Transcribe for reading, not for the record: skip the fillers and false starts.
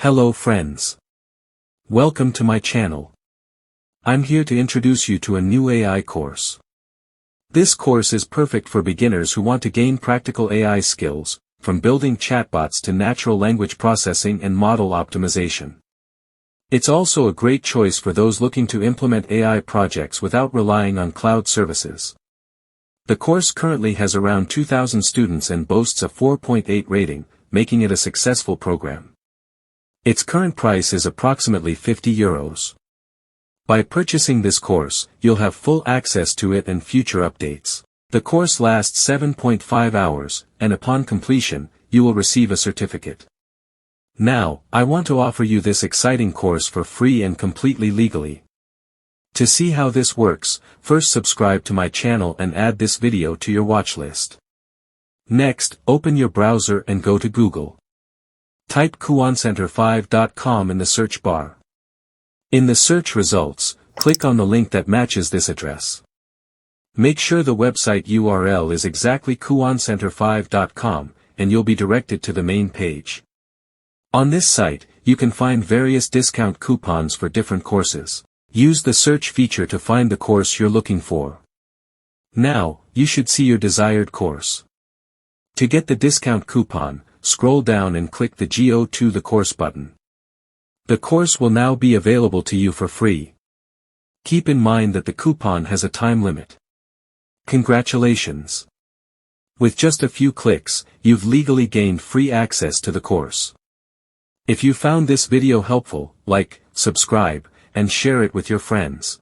Hello friends. Welcome to my channel. I'm here to introduce you to a new AI course. This course is perfect for beginners who want to gain practical AI skills, from building chatbots to natural language processing and model optimization. It's also a great choice for those looking to implement AI projects without relying on cloud services. The course currently has around 2,000 students and boasts a 4.8 rating, making it a successful program. Its current price is approximately €50. By purchasing this course, you'll have full access to it and future updates. The course lasts 7.5 hours, and upon completion, you will receive a certificate. Now, I want to offer you this exciting course for free and completely legally. To see how this works, first subscribe to my channel and add this video to your watch list. Next, open your browser and go to Google. Type kuancenter5.com in the search bar. In the search results, click on the link that matches this address. Make sure the website URL is exactly kuancenter5.com, and you'll be directed to the main page. On this site, you can find various discount coupons for different courses. Use the search feature to find the course you're looking for. Now, you should see your desired course. To get the discount coupon, scroll down and click the Go to the course button. The course will now be available to you for free. Keep in mind that the coupon has a time limit. Congratulations! With just a few clicks, you've legally gained free access to the course. If you found this video helpful, like, subscribe, and share it with your friends.